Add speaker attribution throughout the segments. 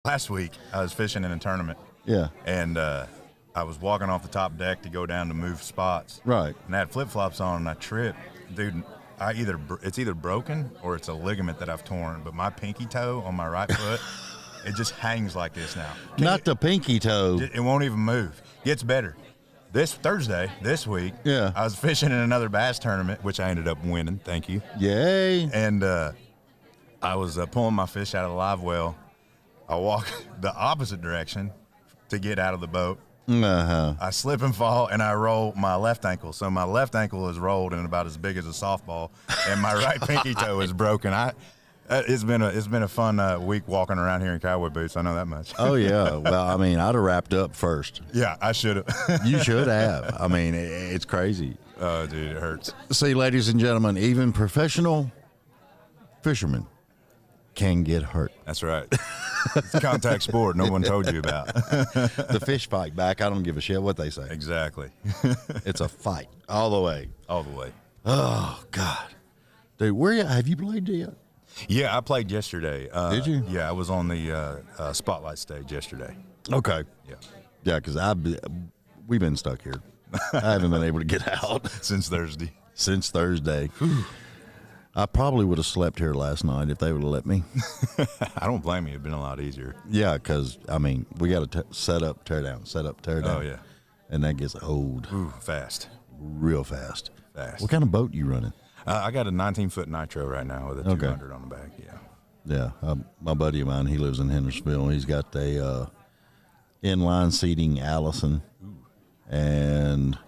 Speaker 1: Last week, I was fishing in a tournament.
Speaker 2: Yeah.
Speaker 1: And I was walking off the top deck to go down to move spots.
Speaker 2: Right.
Speaker 1: And I had flip-flops on, and I tripped. Dude, it's either broken or it's a ligament that I've torn. But my pinky toe on my right foot, it just hangs like this now.
Speaker 2: Not the pinky toe.
Speaker 1: It won't even move. Gets better. This Thursday, this week,
Speaker 2: Yeah.
Speaker 1: I was fishing in another bass tournament, which I ended up winning. Thank you.
Speaker 2: Yay.
Speaker 1: And I was pulling my fish out of the live well. I walk the opposite direction to get out of the boat.
Speaker 2: Uh-huh.
Speaker 1: I slip and fall, and I roll my left ankle. So my left ankle is rolled and about as big as a softball, and my right pinky toe is broken. It's been a fun week walking around here in cowboy boots. I know that much.
Speaker 2: Oh, yeah. Well, I mean, I'd have wrapped up first.
Speaker 1: Yeah, I should have.
Speaker 2: You should have. I mean, it's crazy.
Speaker 1: Oh, dude, it hurts.
Speaker 2: See, ladies and gentlemen, even professional fishermen can get hurt.
Speaker 1: That's right. It's a contact sport no one told you about.
Speaker 2: The fish fight back, I don't give a shit what they say.
Speaker 1: Exactly.
Speaker 2: It's a fight all the way.
Speaker 1: All the way.
Speaker 2: Oh, God. Dude, have you played yet?
Speaker 1: Yeah, I played yesterday.
Speaker 2: Did you?
Speaker 1: Yeah, I was on the spotlight stage yesterday.
Speaker 2: Okay.
Speaker 1: Yeah.
Speaker 2: Yeah, because we've been stuck here. I haven't been able to get out.
Speaker 1: Since Thursday.
Speaker 2: Since Thursday. I probably would have slept here last night if they would have let me.
Speaker 1: I don't blame you. It'd been a lot easier.
Speaker 2: Yeah, because, I mean, we got to set up, tear down, set up, tear down.
Speaker 1: Oh, yeah.
Speaker 2: And that gets old.
Speaker 1: Ooh, fast.
Speaker 2: Real fast.
Speaker 1: Fast.
Speaker 2: What kind of boat you running?
Speaker 1: I got a 19-foot nitro right now with a 200 on the back, yeah.
Speaker 2: Yeah, my buddy of mine, he lives in Hendersonville. He's got a inline seating Allison and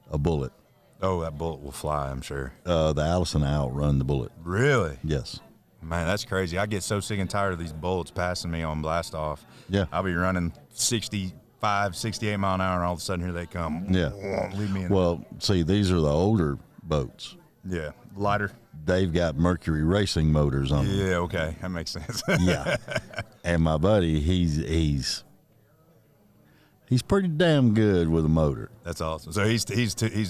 Speaker 2: a Bullet.
Speaker 1: Oh, that Bullet will fly, I'm sure.
Speaker 2: The Allison outrun the Bullet.
Speaker 1: Really?
Speaker 2: Yes.
Speaker 1: Man, that's crazy. I get so sick and tired of these bullets passing me on blast off.
Speaker 2: Yeah.
Speaker 1: I'll be running 65, 68 mile an hour, and all of a sudden here they come.
Speaker 2: Yeah.
Speaker 1: Leave me in.
Speaker 2: Well, see, these are the older boats.
Speaker 1: Yeah. Lighter.
Speaker 2: They've got Mercury racing motors on them.
Speaker 1: Yeah, okay. That makes sense.
Speaker 2: Yeah. And my buddy, he's pretty damn good with a motor.
Speaker 1: That's awesome. So he's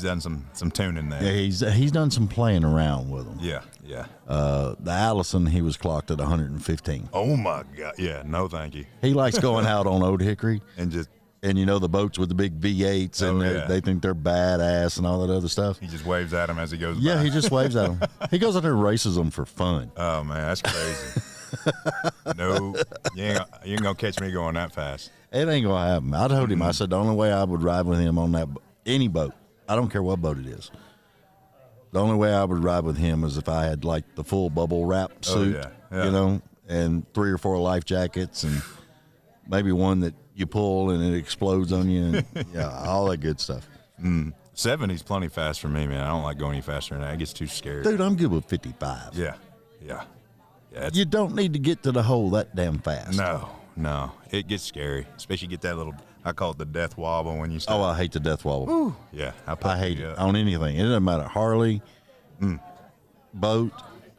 Speaker 1: done some tuning there.
Speaker 2: Yeah, he's done some playing around with them.
Speaker 1: Yeah, yeah.
Speaker 2: The Allison, he was clocked at 115.
Speaker 1: Oh my God. Yeah, no thank you.
Speaker 2: He likes going out on Old Hickory.
Speaker 1: And
Speaker 2: you know the boats with the big V8s, and they think they're badass and all that other stuff.
Speaker 1: He just waves at them as he goes by.
Speaker 2: Yeah, he just waves at them. He goes out there and races them for fun.
Speaker 1: Oh, man, that's crazy. No, you ain't going to catch me going that fast.
Speaker 2: It ain't going to happen. I told him, I said, the only way I would ride with him on any boat, I don't care what boat it is, the only way I would ride with him is if I had, like, the full bubble wrap suit, you know, and 3 or 4 life jackets, and maybe one that you pull and it explodes on you, and yeah, all that good stuff.
Speaker 1: 70's plenty fast for me, man. I don't like going any faster than that. It gets too scary.
Speaker 2: Dude, I'm good with 55.
Speaker 1: Yeah.
Speaker 2: You don't need to get to the hole that damn fast.
Speaker 1: No. It gets scary, especially get that little, I call it the death wobble when you start.
Speaker 2: Oh, I hate the death wobble.
Speaker 1: Ooh. Yeah.
Speaker 2: I hate it on anything. It doesn't matter. Harley, boat,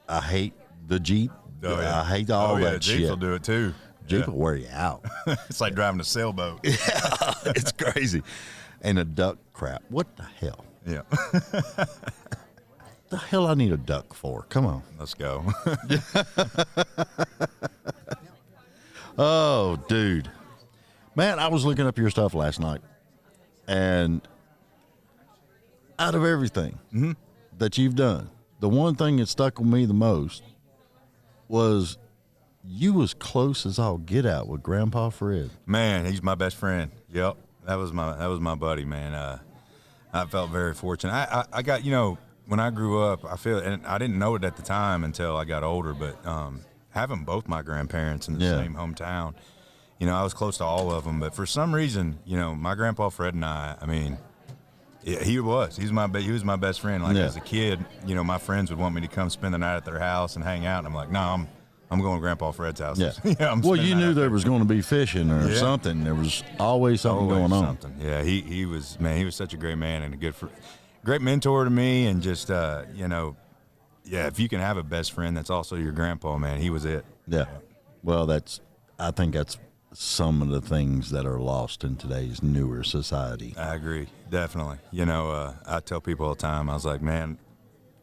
Speaker 2: I hate the Jeep.
Speaker 1: Oh, yeah.
Speaker 2: I hate all that
Speaker 1: Jeeps
Speaker 2: shit.
Speaker 1: will do it too.
Speaker 2: Jeep will wear you out.
Speaker 1: It's like driving a sailboat.
Speaker 2: Yeah, it's crazy. And a duck crap. What the hell?
Speaker 1: Yeah.
Speaker 2: The hell I need a duck for? Come on.
Speaker 1: Let's go.
Speaker 2: Oh, dude. Man, I was looking up your stuff last night, and out of everything that you've done, the one thing that stuck with me the most was you was close as all get out with Grandpa Fred.
Speaker 1: Man, he's my best friend. Yep. That was my buddy, man. I felt very fortunate. I got, when I grew up, and I didn't know it at the time until I got older, but having both my grandparents in the same hometown, I was close to all of them. But for some reason, my Grandpa Fred and I mean, yeah, he was my best friend. Like as a kid, my friends would want me to come spend the night at their house and hang out. And I'm like, no, I'm going to Grandpa Fred's house.
Speaker 2: Yeah. Well, you knew there was going to be fishing or something. There was always something going on.
Speaker 1: Something. Yeah, he was such a great man and a great mentor to me. And just, if you can have a best friend that's also your grandpa, man, he was it.
Speaker 2: Yeah. Well, I think that's some of the things that are lost in today's newer society.
Speaker 1: I agree. Definitely. I tell people all the time, I was like, man,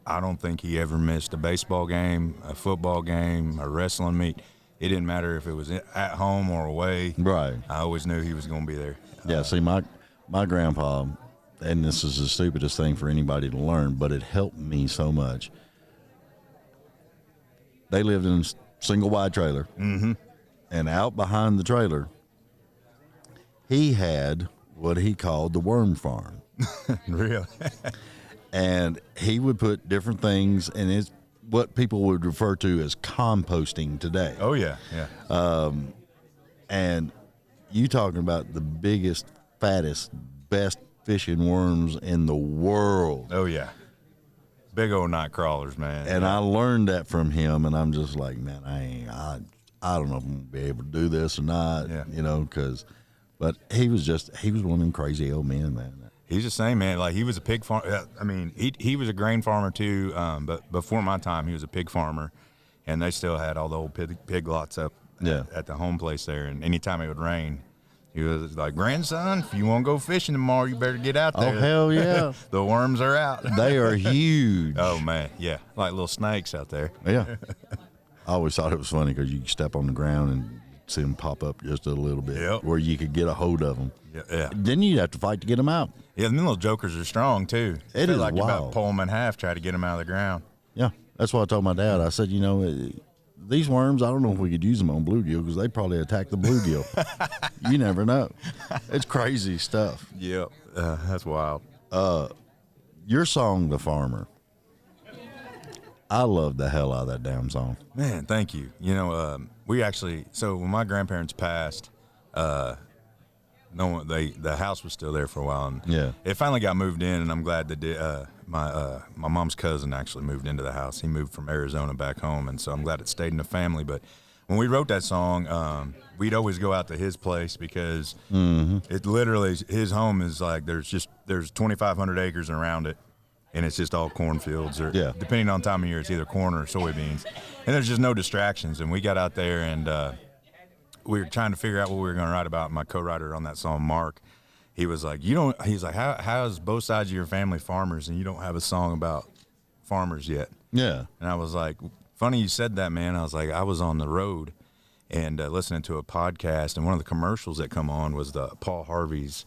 Speaker 1: I don't think he ever missed a baseball game, a football game, a wrestling meet. It didn't matter if it was at home or away.
Speaker 2: Right.
Speaker 1: I always knew he was going to be there.
Speaker 2: Yeah. See, my grandpa, and this is the stupidest thing for anybody to learn, but it helped me so much. They lived in a single wide trailer,
Speaker 1: Mm-hmm.
Speaker 2: and out behind the trailer, he had what he called the worm farm.
Speaker 1: Really?
Speaker 2: And he would put different things, and it's what people would refer to as composting today.
Speaker 1: Oh, yeah, yeah.
Speaker 2: And you talking about the biggest, fattest, best fishing worms in the world.
Speaker 1: Oh, yeah. Big old night crawlers, man.
Speaker 2: And I learned that from him, and I'm just like, man, I don't know if I'm going to be able to do this or not, you know, but he was one of them crazy old men, man.
Speaker 1: He's the same, man. Like, he was a pig farmer. I mean, he was a grain farmer too, but before my time, he was a pig farmer, and they still had all the old pig lots up at the home place there. And anytime it would rain, he was like, grandson, if you want to go fishing tomorrow, you better get out there.
Speaker 2: Oh, hell yeah.
Speaker 1: The worms are out.
Speaker 2: They are huge.
Speaker 1: Oh, man, yeah, like little snakes out there.
Speaker 2: Yeah. I always thought it was funny because you could step on the ground and see them pop up just a little bit where you could get a hold of them.
Speaker 1: Yeah.
Speaker 2: Then you'd have to fight to get them out.
Speaker 1: Yeah, them little jokers are strong, too.
Speaker 2: It is
Speaker 1: like
Speaker 2: wild.
Speaker 1: You about pull them in half, try to get them out of the ground.
Speaker 2: Yeah, that's what I told my dad. I said, you know, these worms, I don't know if we could use them on bluegill because they probably attack the bluegill. You never know. It's crazy stuff.
Speaker 1: Yep, that's wild.
Speaker 2: Your song, The Farmer, I love the hell out of that damn song.
Speaker 1: Man, thank you. You know, we actually, so when my grandparents passed, the house was still there for a while, and it finally got moved in, and I'm glad that my mom's cousin actually moved into the house. He moved from Arizona back home, and so I'm glad it stayed in the family. But when we wrote that song, we'd always go out to his place because it literally, his home is like there's 2,500 acres around it, and it's just all cornfields, or depending on time of year, it's either corn or soybeans, and there's just no distractions. And we got out there, and we were trying to figure out what we were going to write about. My co-writer on that song, Mark, he was like, how is both sides of your family farmers and you don't have a song about farmers yet? Yeah. And I was like, funny you said that, man. I was like, I was on the road and listening to a podcast, and one of the commercials that come on was the Paul Harvey's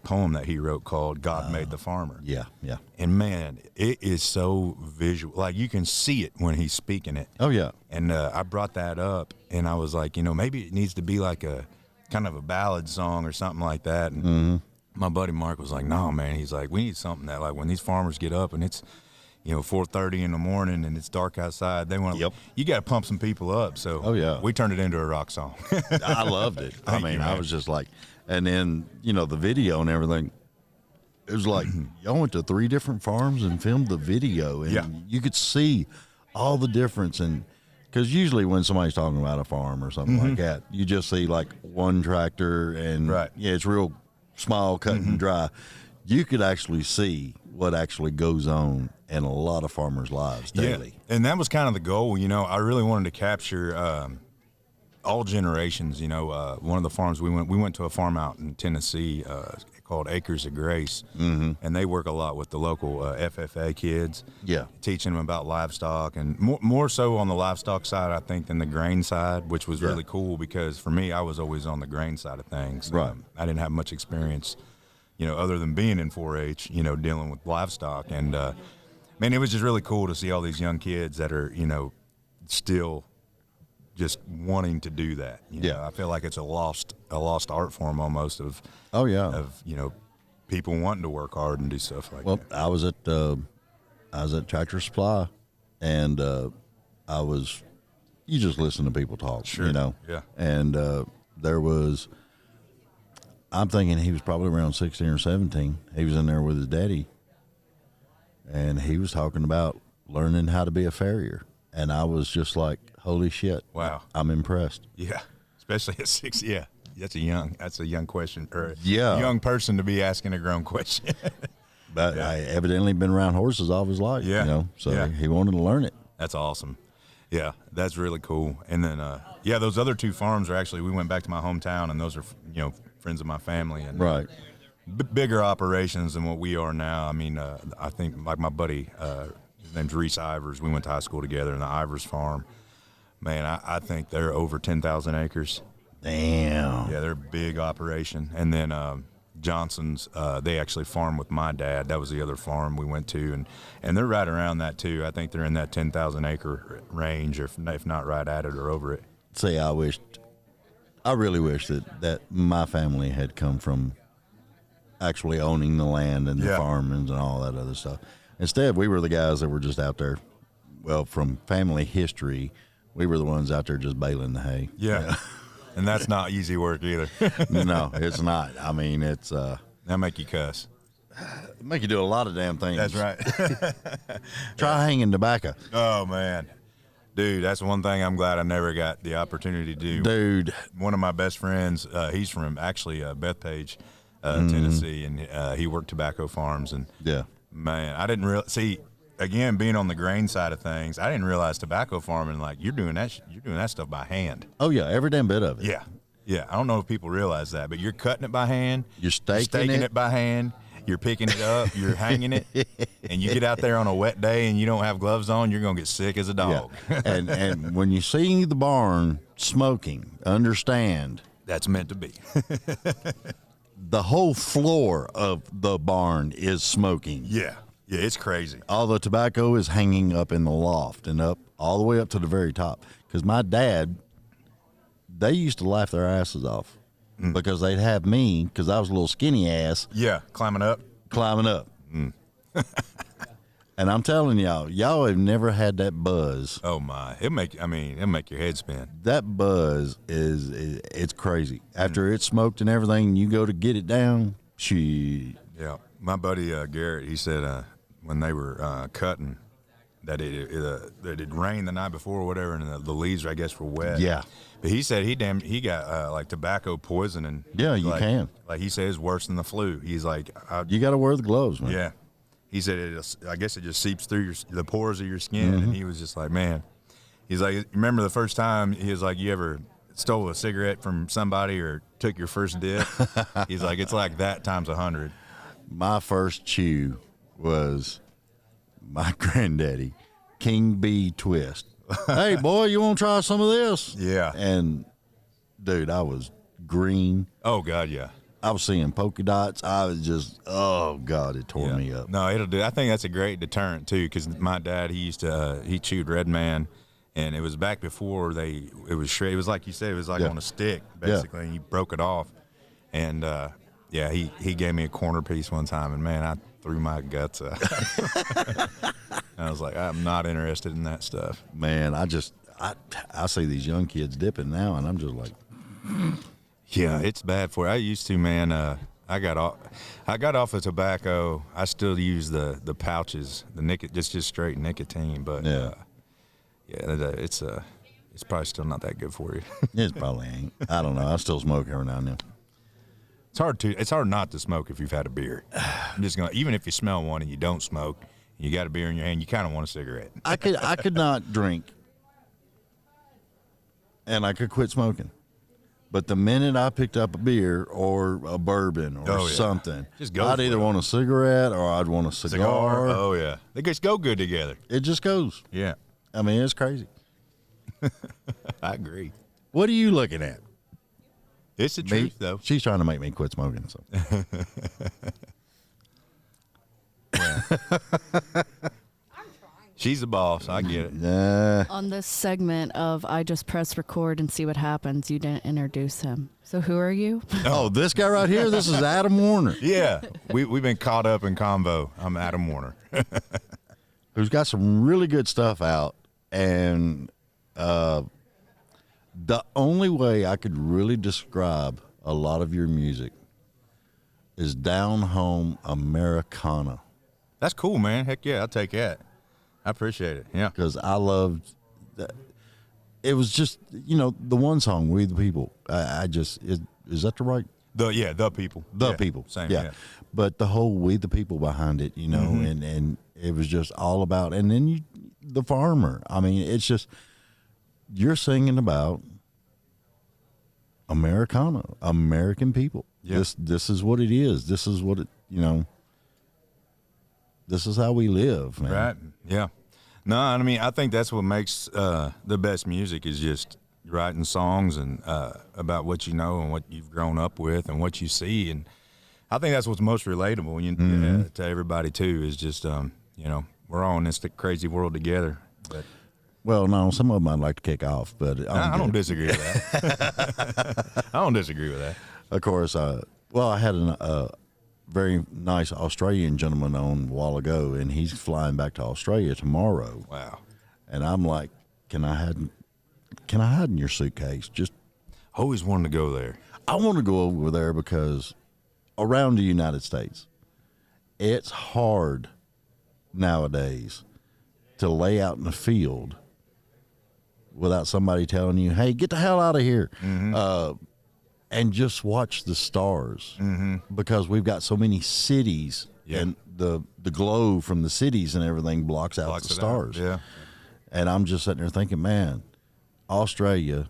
Speaker 1: poem that he wrote called God Made the Farmer. Yeah, yeah. And, man, it is so visual. Like, you can see it when he's speaking it. Oh, yeah. And I brought that up, and I was like, you know, maybe it needs to be like a kind of a ballad song or something like that. And my buddy Mark was like, no, man. He's like, we need something that, like, when these farmers get up and it's, you know, 4:30 in the morning and it's dark outside, they want to, you got to pump some people up. So we turned it into a rock song.
Speaker 2: I loved it. I mean, I was just like, and then, you know, the video and everything, it was like, y'all went to 3 different farms and filmed the video, and you could see all the difference. And because usually when somebody's talking about a farm or something like that, you just see like one tractor and it's real small, cut and dry. You could actually see what actually goes on in a lot of farmers' lives daily.
Speaker 1: Yeah. And that was kind of the goal. You know, I really wanted to capture all generations. You know, one of the farms we went to a farm out in Tennessee called Acres of Grace, and they work a lot with the local FFA kids. Yeah, teaching them about livestock, and more so on the livestock side, I think, than the grain side, which was really cool because for me, I was always on the grain side of things. Right, I didn't have much experience, you know, other than being in 4-H, you know, dealing with livestock, and man, it was just really cool to see all these young kids that are, you know, still just wanting to do that. You know, I feel like it's a lost art form almost of of, you know, people wanting to work hard and do stuff like that.
Speaker 2: Well, I was at Tractor Supply, and you just listen to people talk, you know. Yeah. And there was, I'm thinking he was probably around 16 or 17. He was in there with his daddy, and he was talking about learning how to be a farrier. And I was just like, holy shit. Wow. I'm impressed.
Speaker 1: Yeah. Especially at 6. Yeah. That's a young question, or a young person to be asking a grown question.
Speaker 2: But I evidently been around horses all his life, you know, so he wanted to learn it.
Speaker 1: That's awesome. Yeah. That's really cool. And then, those other 2 farms are actually, we went back to my hometown, and those are, you know, friends of my family, and bigger operations than what we are now. I mean, I think like my buddy, his name's Reese Ivers. We went to high school together in the Ivers farm. Man, I think they're over 10,000 acres.
Speaker 2: Damn.
Speaker 1: Yeah, they're a big operation. And then Johnson's, they actually farm with my dad. That was the other farm we went to, and they're right around that too. I think they're in that 10,000 acre range, if not right at it or over it.
Speaker 2: See, I really wish that my family had come from actually owning the land and the farmings and all that other stuff. Instead, we were the guys that were just out there. Well, from family history, we were the ones out there just baling the hay.
Speaker 1: Yeah. And that's not easy work either.
Speaker 2: No, it's not. I mean, it's
Speaker 1: that make you cuss.
Speaker 2: Make you do a lot of damn things.
Speaker 1: That's right.
Speaker 2: Try hanging tobacco.
Speaker 1: Oh man, dude, that's one thing I'm glad I never got the opportunity to do.
Speaker 2: Dude,
Speaker 1: one of my best friends, he's from actually Bethpage, Tennessee, and he worked tobacco farms. And man, I didn't see. Again, being on the grain side of things, I didn't realize tobacco farming, like you're doing that stuff by hand.
Speaker 2: Oh yeah, every damn bit of it.
Speaker 1: Yeah. I don't know if people realize that, but you're cutting it by hand.
Speaker 2: You're staking
Speaker 1: it by hand. You're picking it up. You're hanging it, and you get out there on a wet day and you don't have gloves on, you're gonna get sick as a dog.
Speaker 2: Yeah. and when you see the barn smoking, understand
Speaker 1: that's meant to be.
Speaker 2: The whole floor of the barn is smoking.
Speaker 1: Yeah, it's crazy.
Speaker 2: All the tobacco is hanging up in the loft and up all the way up to the very top. Because my dad, they used to laugh their asses off because they'd have me, because I was a little skinny ass.
Speaker 1: Yeah, climbing up.
Speaker 2: And I'm telling y'all have never had that buzz.
Speaker 1: Oh my, it'll make your head spin.
Speaker 2: That buzz it's crazy. After it's smoked and everything, you go to get it down.
Speaker 1: Yeah, my buddy Garrett, he said when they were cutting that it rained the night before or whatever, and the leaves, I guess, were wet.
Speaker 2: Yeah.
Speaker 1: But he said he got like tobacco poisoning.
Speaker 2: Yeah, you can.
Speaker 1: Like he said, it's worse than the flu. He's like,
Speaker 2: you got to wear the gloves, man.
Speaker 1: Yeah. He said, I guess it just seeps through the pores of your skin. And he was just like, man. He's like, remember the first time, he was like, you ever stole a cigarette from somebody or took your first dip? He's like, it's like that times 100.
Speaker 2: My first chew was my granddaddy, King Bee Twist. Hey, boy, you want to try some of this?
Speaker 1: Yeah.
Speaker 2: And, dude, I was green.
Speaker 1: Oh, God, yeah.
Speaker 2: I was seeing polka dots. I was just, oh, God, it tore me up.
Speaker 1: No, it'll do. I think that's a great deterrent, too, because my dad, he chewed Red Man, and it was back before it was shredded. It was like you said, it was like on a stick, basically, and he broke it off. And, he gave me a corner piece one time, and, man, I threw my guts out. I was like, I'm not interested in that stuff.
Speaker 2: Man, I see these young kids dipping now, and I'm just like,
Speaker 1: yeah, it's bad for you. I used to, man. I got off of tobacco. I still use the pouches, just straight nicotine. But it's probably still not that good for you.
Speaker 2: It probably ain't. I don't know. I still smoke every now and then.
Speaker 1: It's hard not to smoke if you've had a beer. I'm just gonna, even if you smell one and you don't smoke, and you got a beer in your hand, you kind of want a cigarette.
Speaker 2: I could not drink, and I could quit smoking. But the minute I picked up a beer or a bourbon or something, I'd either want a cigarette or I'd want a cigar.
Speaker 1: Oh, yeah. They just go good together.
Speaker 2: It just goes.
Speaker 1: Yeah.
Speaker 2: I mean, it's crazy.
Speaker 1: I agree.
Speaker 2: What are you looking at?
Speaker 1: It's the truth, though.
Speaker 2: She's trying to make me quit smoking. So.
Speaker 1: She's the boss. I get it.
Speaker 3: On this segment of I just press record and see what happens, you didn't introduce him. So who are you?
Speaker 2: Oh, this guy right here? This is Adam Warner.
Speaker 1: Yeah. We've been caught up in convo. I'm Adam Warner.
Speaker 2: Who's got some really good stuff out. And the only way I could really describe a lot of your music is down-home Americana.
Speaker 1: That's cool, man. Heck yeah, I'll take that. I appreciate it. Yeah.
Speaker 2: Because I loved that. It was just, the one song, We the People. Is that the right?
Speaker 1: The People.
Speaker 2: The People.
Speaker 1: Same,
Speaker 2: yeah. But the whole We the People behind it, and it was just all about, and then the farmer. I mean, it's just, you're singing about Americana, American people. Yep. This is what it is. This is what it, this is how we live, man.
Speaker 1: Right. Yeah. No, I mean, I think that's what makes the best music is just writing songs and about what you know and what you've grown up with and what you see. And I think that's what's most relatable to everybody, too, is just, we're all in this crazy world together. But
Speaker 2: Well, no, some of them I'd like to kick off, but
Speaker 1: I don't disagree with that. I don't disagree with that.
Speaker 2: Of course, I had a very nice Australian gentleman on a while ago, and he's flying back to Australia tomorrow.
Speaker 1: Wow.
Speaker 2: And I'm like, can I hide in your suitcase? Just
Speaker 1: Always wanted to go there.
Speaker 2: I want to go over there because around the United States, it's hard nowadays to lay out in the field without somebody telling you, hey, get the hell out of here. And just watch the stars because we've got so many cities and the glow from the cities and everything blocks out the stars.
Speaker 1: Yeah.
Speaker 2: And I'm just sitting there thinking, man, Australia,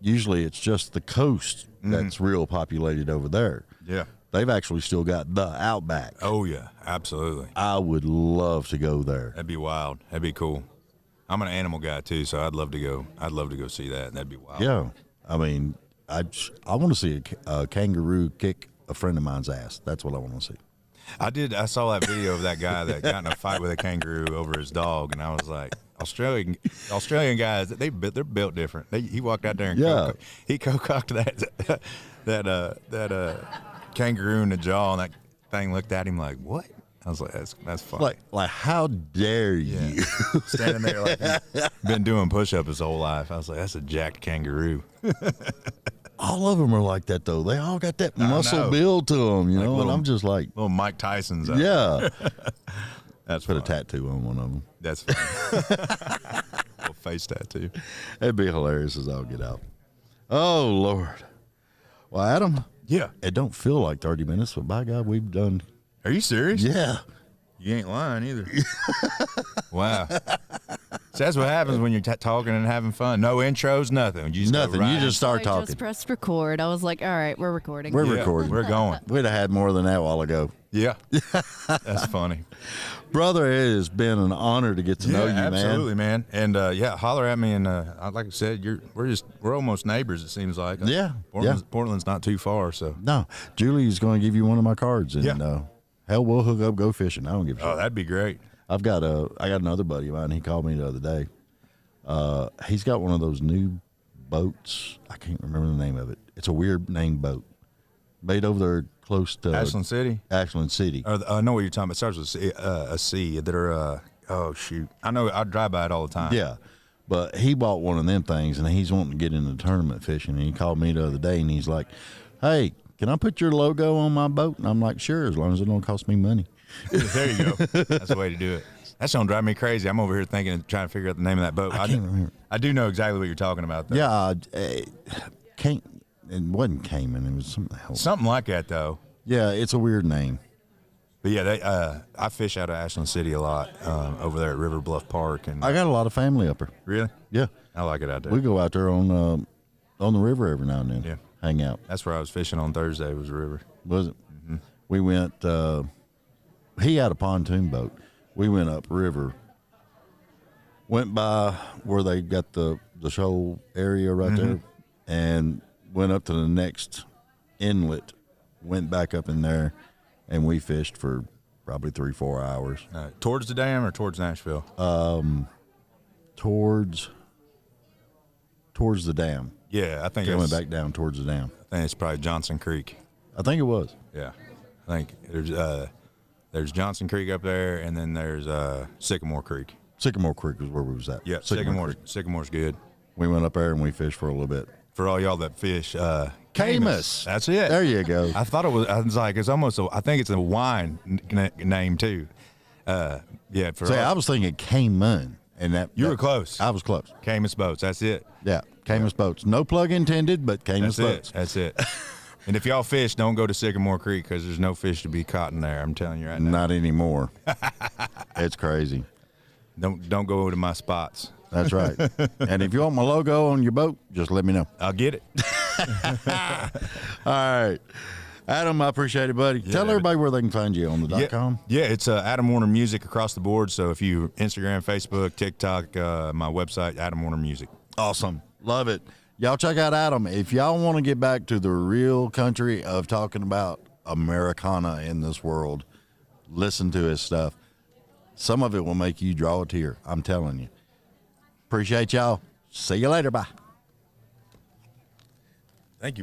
Speaker 2: usually it's just the coast that's real populated over there.
Speaker 1: Yeah.
Speaker 2: They've actually still got the outback.
Speaker 1: Oh, yeah, absolutely.
Speaker 2: I would love to go there.
Speaker 1: That'd be wild. That'd be cool. I'm an animal guy, too, so I'd love to go. I'd love to go see that. That'd be wild.
Speaker 2: Yeah. I mean, I want to see a kangaroo kick a friend of mine's ass. That's what I want to see.
Speaker 1: I saw that video of that guy that got in a fight with a kangaroo over his dog, and I was like, Australian guys, they're built different. He walked out there and he co-cocked that kangaroo in the jaw, and that thing looked at him like, what? I was like, that's funny.
Speaker 2: Like how dare you?
Speaker 1: Standing there like he's been doing push-ups his whole life. I was like, that's a jacked kangaroo.
Speaker 2: All of them are like that, though. They all got that muscle build to them, you know.
Speaker 1: little,
Speaker 2: and I'm just like,
Speaker 1: little Mike Tyson's.
Speaker 2: Yeah.
Speaker 1: That's
Speaker 2: put
Speaker 1: funny.
Speaker 2: a tattoo on one of them.
Speaker 1: That's funny. Little face tattoo.
Speaker 2: It'd be hilarious as I'll get out. Oh Lord. Well, Adam.
Speaker 1: Yeah.
Speaker 2: It don't feel like 30 minutes, but by God, we've done.
Speaker 1: Are you serious?
Speaker 2: Yeah.
Speaker 1: You ain't lying either. Wow. So that's what happens when you're talking and having fun. No intros, nothing. You just
Speaker 2: nothing. You just start talking.
Speaker 3: I just pressed record. I was like, all right, we're recording.
Speaker 2: We're recording.
Speaker 1: We're going.
Speaker 2: We'd have had more than that a while ago.
Speaker 1: Yeah. That's funny.
Speaker 2: Brother, it has been an honor to get to know you,
Speaker 1: absolutely, man. And holler at me. And like I said, we're almost neighbors. It seems like.
Speaker 2: Yeah.
Speaker 1: Portland's not too far. So
Speaker 2: no, Julie's going to give you one of my cards, and hell, we'll hook up, go fishing. I don't give a shit.
Speaker 1: Oh, that'd be great.
Speaker 2: I got another buddy of mine. He called me the other day. He's got one of those new boats. I can't remember the name of it. It's a weird named boat, made over there close to
Speaker 1: Ashland City.
Speaker 2: Ashland City.
Speaker 1: I know what you're talking about. It starts with a C. That are oh shoot, I know. I drive by it all the time.
Speaker 2: Yeah, but he bought one of them things, and he's wanting to get into tournament fishing. And he called me the other day, and he's like, "Hey, can I put your logo on my boat?" And I'm like, "Sure, as long as it don't cost me money."
Speaker 1: There you go. That's the way to do it. That's gonna drive me crazy. I'm over here thinking and trying to figure out the name of that boat.
Speaker 2: I can't remember.
Speaker 1: I do know exactly what you're talking about, though.
Speaker 2: Yeah, it wasn't Cayman. It was something else.
Speaker 1: Something like that, though.
Speaker 2: Yeah, it's a weird name.
Speaker 1: But yeah, I fish out of Ashland City a lot over there at River Bluff Park, and
Speaker 2: I got a lot of family up there.
Speaker 1: Really?
Speaker 2: Yeah,
Speaker 1: I like it out there.
Speaker 2: We go out there on the river every now and then.
Speaker 1: Yeah,
Speaker 2: hang out.
Speaker 1: That's where I was fishing on Thursday. Was the river?
Speaker 2: Was it? Mm-hmm. We went. He had a pontoon boat. We went up river. Went by where they got the shoal area right there, and went up to the next inlet. Went back up in there, and we fished for probably 3-4 hours.
Speaker 1: Towards the dam or towards Nashville?
Speaker 2: Towards the dam.
Speaker 1: Yeah, I think
Speaker 2: it went back down towards the dam.
Speaker 1: I think it's probably Johnson Creek.
Speaker 2: I think it was.
Speaker 1: Yeah, I think there's Johnson Creek up there, and then there's Sycamore Creek.
Speaker 2: Sycamore Creek is where we was at.
Speaker 1: Yeah, Sycamore's good.
Speaker 2: We went up there and we fished for a little bit.
Speaker 1: For all y'all that fish,
Speaker 2: Camus.
Speaker 1: That's it.
Speaker 2: There you go.
Speaker 1: I was like, it's almost I think it's a wine name too. Yeah.
Speaker 2: I was thinking Cayman, and
Speaker 1: you were close.
Speaker 2: I was close.
Speaker 1: Camus boats. That's it.
Speaker 2: Yeah, Camus boats. No plug intended, but Camus boats.
Speaker 1: That's it. And if y'all fish, don't go to Sycamore Creek because there's no fish to be caught in there. I'm telling you right now.
Speaker 2: Not anymore. It's crazy.
Speaker 1: Don't go to my spots.
Speaker 2: That's right. And if you want my logo on your boat, just let me know.
Speaker 1: I'll get it.
Speaker 2: All right. Adam, I appreciate it, buddy.
Speaker 1: Yeah,
Speaker 2: Tell everybody where they can find you on the .com.
Speaker 1: Yeah, it's Adam Warner Music across the board. So if you Instagram, Facebook, TikTok, my website, Adam Warner Music.
Speaker 2: Awesome. Love it. Y'all check out Adam. If y'all want to get back to the real country of talking about Americana in this world, listen to his stuff. Some of it will make you draw a tear. I'm telling you. Appreciate y'all. See you later. Bye.
Speaker 1: Thank you.